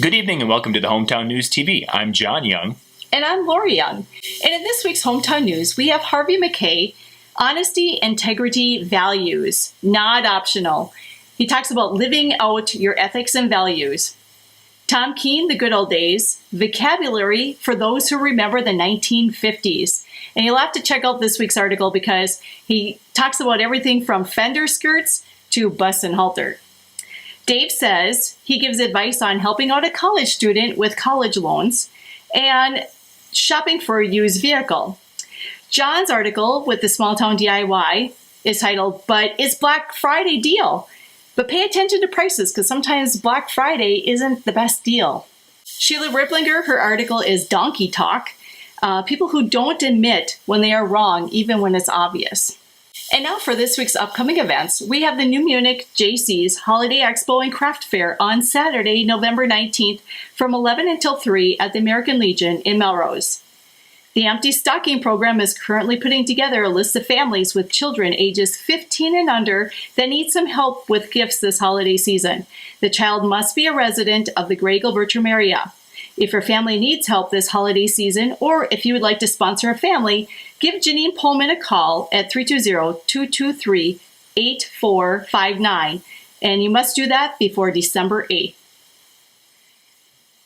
Good evening and welcome to the Hometown News TV. I'm John Young. And I'm Lori Young. And in this week's Hometown News, we have Harvey McKay, honesty, integrity, values, not optional. He talks about living out your ethics and values. Tom Keene, the good old days, vocabulary for those who remember the 1950s. And you'll have to check out this week's article because he talks about everything from fender skirts to bus and halter. Dave says he gives advice on helping out a college student with college loans and shopping for a used vehicle. John's article with the Small Town DIY is titled, But It's Black Friday Deal. But pay attention to prices because sometimes Black Friday isn't the best deal. Sheila Riplinger, her article is Donkey Talk. People who don't admit when they are wrong, even when it's obvious. And now for this week's upcoming events, we have the New Munich JC's Holiday Expo and Craft Fair on Saturday, November 19th from 11 until 3 at the American Legion in Melrose. The Empty Stocking program is currently putting together a list of families with children ages 15 and under that need some help with gifts this holiday season. The child must be a resident of the Grey Eagle-Bertram area. If your family needs help this holiday season, or if you would like to sponsor a family, give Janine Pullman a call at 320-223-8459, and you must do that before December 8th.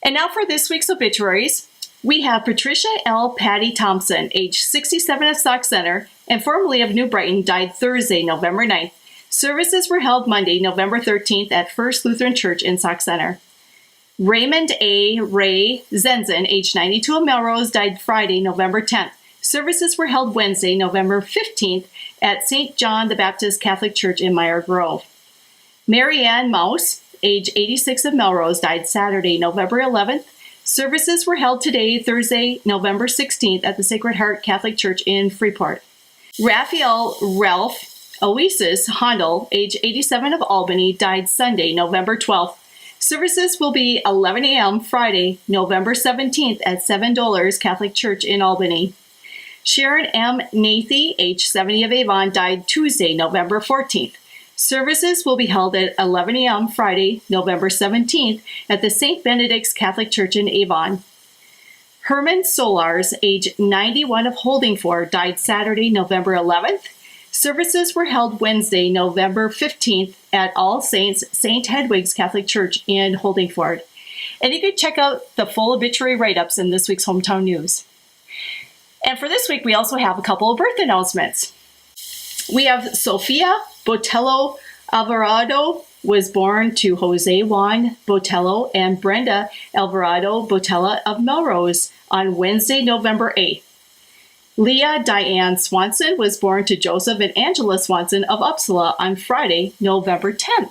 And now for this week's obituaries, we have Patricia L. Patty Thompson, age 67 of Sauk Center and formerly of New Brighton, died Thursday, November 9th. Services were held Monday, November 13th at First Lutheran Church in Sauk Center. Raymond A. Ray Zenzen, age 92 of Melrose, died Friday, November 10th. Services were held Wednesday, November 15th at St. John the Baptist Catholic Church in Meyer Grove. Mary Ann Mouse, age 86 of Melrose, died Saturday, November 11th. Services were held today, Thursday, November 16th at the Sacred Heart Catholic Church in Freeport. Raphael Ralph Oasis Hondel, age 87 of Albany, died Sunday, November 12th. Services will be 11 a.m. Friday, November 17th at $7 Catholic Church in Albany. Sharon M. Nathy, age 70 of Avon, died Tuesday, November 14th. Services will be held at 11 a.m. Friday, November 17th at the St. Benedict's Catholic Church in Avon. Herman Solars, age 91 of Holdingford, died Saturday, November 11th. Services were held Wednesday, November 15th at All Saints St. Hedwig's Catholic Church in Holdingford. And you can check out the full obituary write-ups in this week's Hometown News. And for this week, we also have a couple of birth announcements. We have Sofia Botello Alvarado was born to Jose Juan Botello and Brenda Alvarado Botella of Melrose on Wednesday, November 8th. Leah Diane Swanson was born to Joseph and Angela Swanson of Uppsala on Friday, November 10th.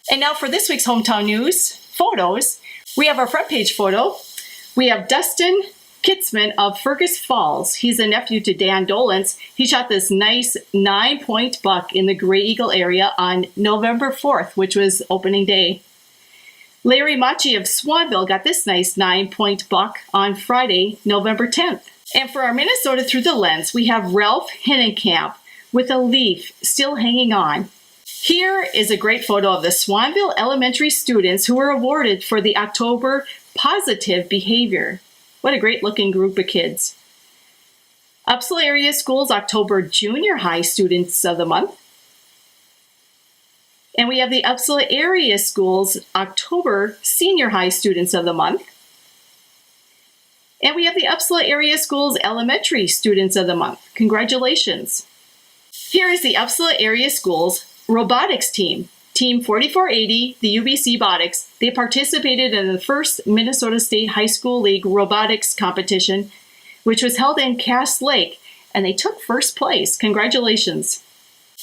And now for this week's Hometown News photos, we have our front page photo. We have Dustin Kitzman of Fergus Falls. He's a nephew to Dan Dolans. He shot this nice 9-point buck in the Grey Eagle area on November 4th, which was opening day. Larry Machi of Swanville got this nice 9-point buck on Friday, November 10th. And for our Minnesota Through the Lens, we have Ralph Hinnenkamp with a leaf still hanging on. Here is a great photo of the Swanville Elementary students who were awarded for the October Positive Behavior. What a great looking group of kids. Uppsala Area Schools October Junior High Students of the Month. And we have the Uppsala Area Schools October Senior High Students of the Month. And we have the Uppsala Area Schools Elementary Students of the Month. Congratulations. Here is the Uppsala Area Schools Robotics Team. Team 4480, the UBC Botics. They participated in the first Minnesota State High School League Robotics competition, which was held in Cass Lake, and they took first place. Congratulations.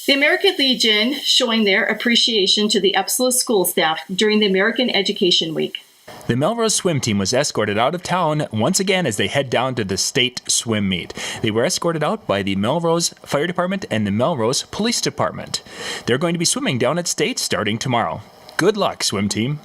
The American Legion showing their appreciation to the Uppsala school staff during the American Education Week. The Melrose swim team was escorted out of town once again as they head down to the state swim meet. They were escorted out by the Melrose Fire Department and the Melrose Police Department. They're going to be swimming down at state starting tomorrow. Good luck, swim team.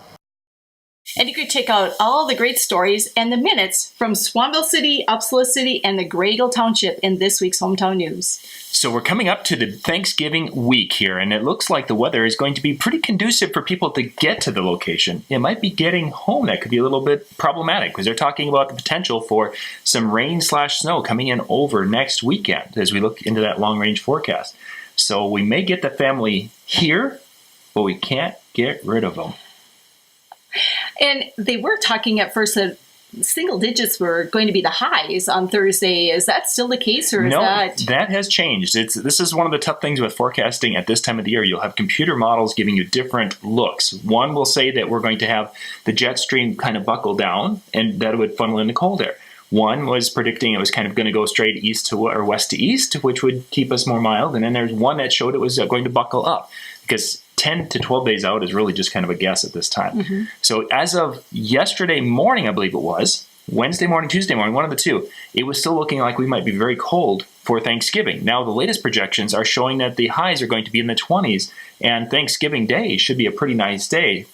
And you could check out all the great stories and the minutes from Swanville City, Upsala City, and the Grey Eagle Township in this week's Hometown News. So we're coming up to the Thanksgiving week here, and it looks like the weather is going to be pretty conducive for people to get to the location. It might be getting home that could be a little bit problematic because they're talking about the potential for some rain/snow coming in over next weekend as we look into that long-range forecast. So we may get the family here, but we can't get rid of them. And they were talking at first that single digits were going to be the highs on Thursday. Is that still the case, or is No, that has changed. This is one of the tough things with forecasting at this time of the year. You'll have computer models giving you different looks. One will say that we're going to have the jet stream kind of buckle down, and that would funnel into cold air. One was predicting it was kind of going to go straight east to or west to east, which would keep us more mild. And then there's one that showed it was going to buckle up, because 10 to 12 days out is really just kind of a guess at this time. Mm-hmm. So as of yesterday morning, I believe it was, Wednesday morning, Tuesday morning, one of the two, it was still looking like we might be very cold for Thanksgiving. Now, the latest projections are showing that the highs are going to be in the 20s, and Thanksgiving Day should be a pretty nice day.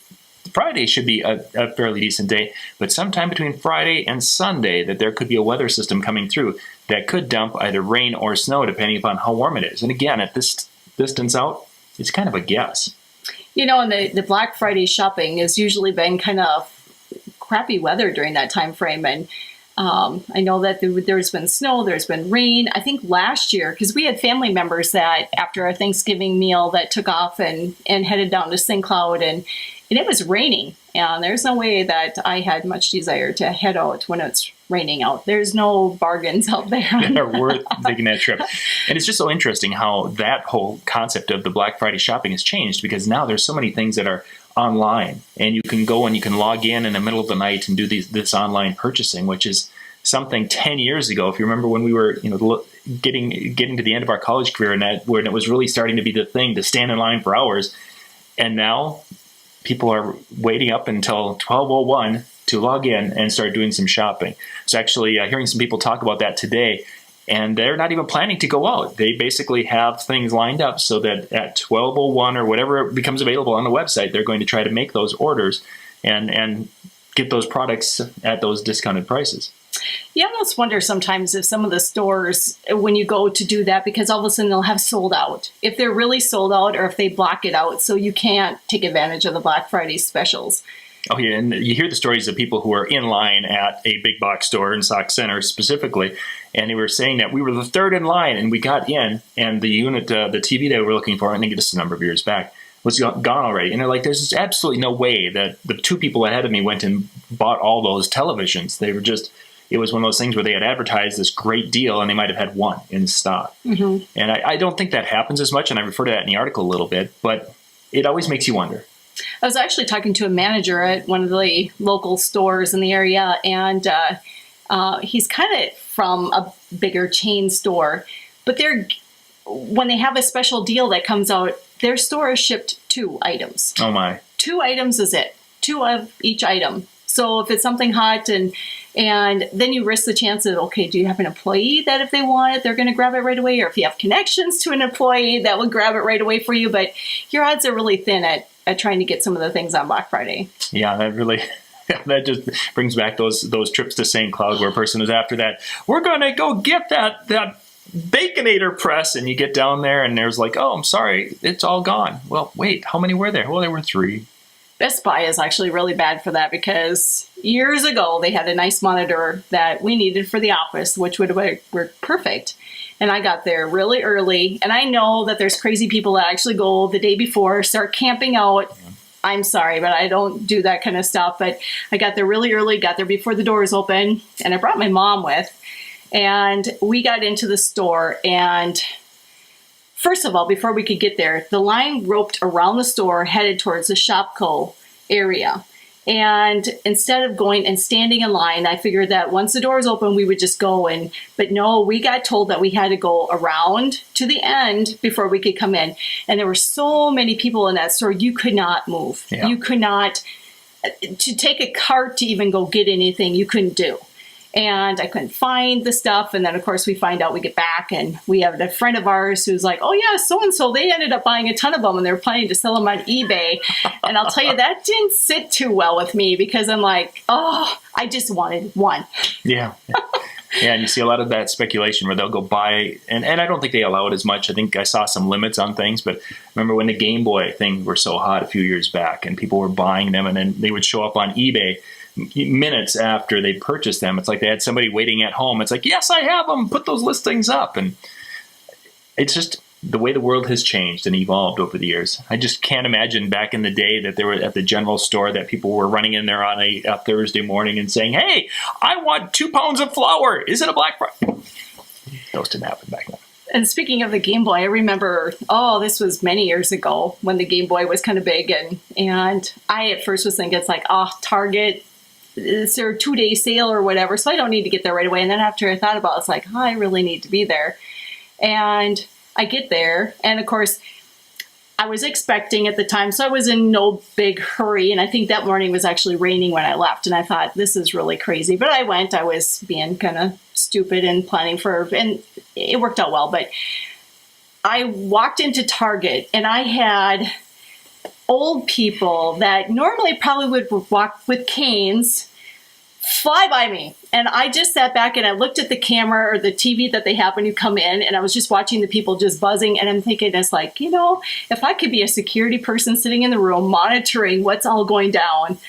Friday should be a fairly decent day, but sometime between Friday and Sunday that there could be a weather system coming through that could dump either rain or snow depending upon how warm it is. And again, at this distance out, it's kind of a guess. You know, and the Black Friday shopping has usually been kind of crappy weather during that time frame. And I know that there's been snow, there's been rain. I think last year, because we had family members that after our Thanksgiving meal that took off and headed down to St. Cloud, and it was raining. And there's no way that I had much desire to head out when it's raining out. There's no bargains out there. They're worth taking that trip. And it's just so interesting how that whole concept of the Black Friday shopping has changed, because now there's so many things that are online, and you can go and you can log in the middle of the night and do this online purchasing, which is something 10 years ago. If you remember when we were, getting to the end of our college career, and when it was really starting to be the thing to stand in line for hours, and now people are waiting up until 12:01 to log in and start doing some shopping. So actually hearing some people talk about that today, and they're not even planning to go out. They basically have things lined up so that at 12:01 or whatever becomes available on the website, they're going to try to make those orders and get those products at those discounted prices. You almost wonder sometimes if some of the stores, when you go to do that, because all of a sudden they'll have sold out, if they're really sold out or if they block it out so you can't take advantage of the Black Friday specials. Oh, yeah, and you hear the stories of people who are in line at a big box store in Sauk Center specifically, and they were saying that we were the third in line, and we got in, and the unit, the TV they were looking for, I think just a number of years back, was gone already. And they're like, there's just absolutely no way that the two people ahead of me went and bought all those televisions. They were just... It was one of those things where they had advertised this great deal and they might have had one in stock. Mm-hmm. And I don't think that happens as much, and I refer to that in the article a little bit, but it always makes you wonder. I was actually talking to a manager at one of the local stores in the area, and he's kind of from a bigger chain store, but when they have a special deal that comes out, their store is shipped 2 items. Oh my. 2 items is it. 2 of each item. So if it's something hot and then you risk the chance of, okay, do you have an employee that if they want it, they're going to grab it right away? Or if you have connections to an employee that will grab it right away for you. But your odds are really thin at trying to get some of the things on Black Friday. Yeah, that just brings back those trips to St. Cloud where a person was after that. We're going to go get that Baconator press. And you get down there and there's like, oh, I'm sorry, it's all gone. Well, wait, how many were there? Well, there were 3. Best Buy is actually really bad for that, because years ago they had a nice monitor that we needed for the office, which would have worked perfect. And I got there really early. And I know that there's crazy people that actually go the day before, start camping out. Yeah. I'm sorry, but I don't do that kind of stuff. But I got there really early, got there before the doors open, and I brought my mom with. And we got into the store, and first of all, before we could get there, the line roped around the store headed towards the Shopco area. And instead of going and standing in line, I figured that once the doors open, we would just go in. But no, we got told that we had to go around to the end before we could come in. And there were so many people in that store, you could not move. Yeah. You could not, to take a cart to even go get anything, you couldn't do. and I couldn't find the stuff. And then, of course, we find out, we get back, and we have a friend of ours who's like, oh, yeah, so-and-so, they ended up buying a ton of them, and they're planning to sell them on eBay. And I'll tell you, that didn't sit too well with me, because I'm like, oh, I just wanted one. Yeah. Yeah, and you see a lot of that speculation where they'll go buy, and I don't think they allow it as much. I think I saw some limits on things, but remember when the Game Boy thing were so hot a few years back, and people were buying them, and then they would show up on eBay minutes after they purchased them. It's like they had somebody waiting at home. It's like, yes, I have them. Put those listings up. And it's just the way the world has changed and evolved over the years. I just can't imagine back in the day that they were at the general store, that people were running in there on a Thursday morning and saying, hey, I want 2 pounds of flour. Is it a Black Friday? Those didn't happen back then. And speaking of the Game Boy, I remember, this was many years ago when the Game Boy was kind of big. And I at first was thinking, it's like, Target, is there a 2-day sale or whatever? So I don't need to get there right away. And then after I thought about it, it's like, I really need to be there. And I get there. And of course, I was expecting at the time, so I was in no big hurry. And I think that morning was actually raining when I left. And I thought, this is really crazy. But I went. I was being kind of stupid and planning and it worked out well. But I walked into Target, and I had old people that normally probably would walk with canes fly by me. And I just sat back and I looked at the camera or the TV that they have when you come in, and I was just watching the people just buzzing. And I'm thinking, it's like, if I could be a security person sitting in the room monitoring what's all going down,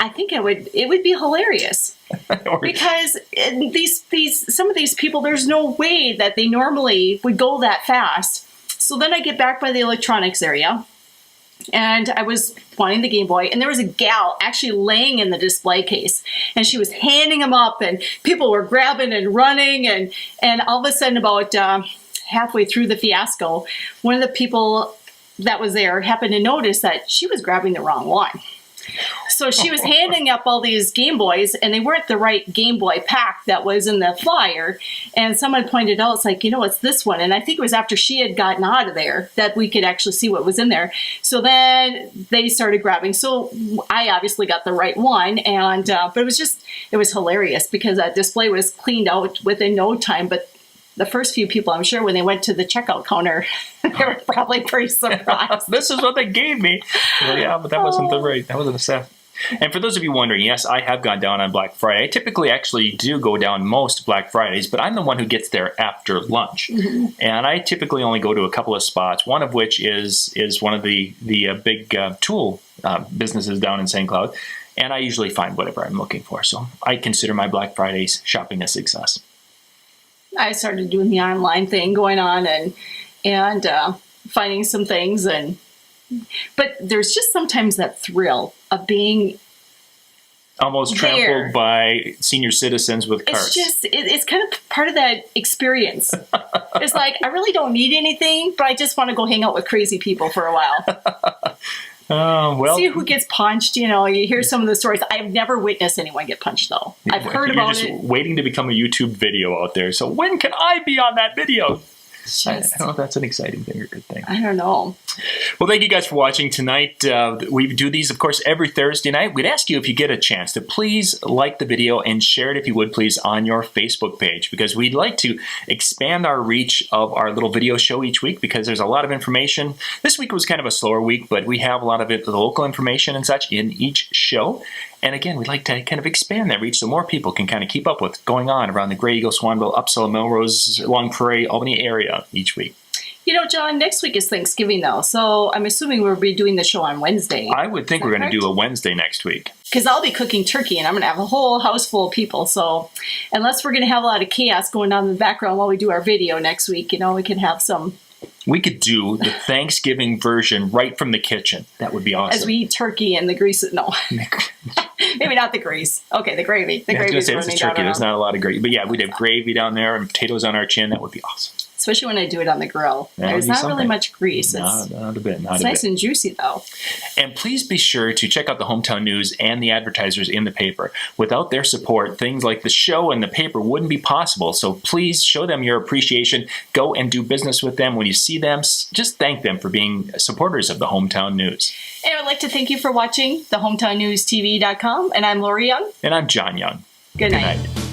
I think it would be hilarious. Because some of these people, there's no way that they normally would go that fast. So then I get back by the electronics area, and I was wanting the Game Boy, and there was a gal actually laying in the display case, and she was handing them up, and people were grabbing and running, and all of a sudden, about halfway through the fiasco, one of the people that was there happened to notice that she was grabbing the wrong one. So she was handing up all these Game Boys, and they weren't the right Game Boy pack that was in the flyer. And someone pointed out, it's like, it's this one. And I think it was after she had gotten out of there that we could actually see what was in there. So then they started grabbing. So I obviously got the right one. And but it was hilarious, because that display was cleaned out within no time. But the first few people, I'm sure, when they went to the checkout counter, they were probably pretty surprised. This is what they gave me. Well, yeah, but that wasn't that wasn't a set. And for those of you wondering, yes, I have gone down on Black Friday. I typically actually do go down most Black Fridays, but I'm the one who gets there after lunch. Mm-hmm. And I typically only go to a couple of spots, one of which is one of the big tool businesses down in St. Cloud. And I usually find whatever I'm looking for. So I consider my Black Fridays shopping a success. I started doing the online thing going on and finding some things, but there's just sometimes that thrill of being almost there. Trampled by senior citizens with cars. It's kind of part of that experience. It's like, I really don't need anything, but I just want to go hang out with crazy people for a while. See who gets punched. You hear some of the stories. I've never witnessed anyone get punched, though. I've heard about it. You're just waiting to become a YouTube video out there. So when can I be on that video? I don't know if that's an exciting thing or a good thing. I don't know. Well, thank you guys for watching tonight. We do these, of course, every Thursday night. We'd ask you, if you get a chance, to please like the video and share it, if you would, please, on your Facebook page, because we'd like to expand our reach of our little video show each week, because there's a lot of information. This week was kind of a slower week, but we have a lot of the local information and such in each show. And again, we'd like to kind of expand that reach so more people can kind of keep up with what's going on around the Grey Eagle, Swanville, Upsala, Melrose, Long Prairie, Albany area each week. John, next week is Thanksgiving, though, so I'm assuming we'll be doing the show on Wednesday. I would think we're going to do a Wednesday next week. Because I'll be cooking turkey, and I'm going to have a whole house full of people, so unless we're going to have a lot of chaos going on in the background while we do our video next week, we can have some... We could do the Thanksgiving version right from the kitchen. That would be awesome. As we eat turkey and the grease. No. Maybe not the grease. Okay, the gravy. The gravy is running turkey. Down. There's not a lot of gravy. But yeah, we'd have gravy down there and potatoes on our chin. That would be awesome. Especially when I do it on the grill. There's not really much grease. Not a bit. It's nice and juicy, though. And please be sure to check out the Hometown News and the advertisers in the paper. Without their support, things like the show and the paper wouldn't be possible. So please show them your appreciation. Go and do business with them. When you see them, just thank them for being supporters of the Hometown News. And I'd like to thank you for watching the HometownNewsTV.com. And I'm Lori Young. And I'm John Young. Good night.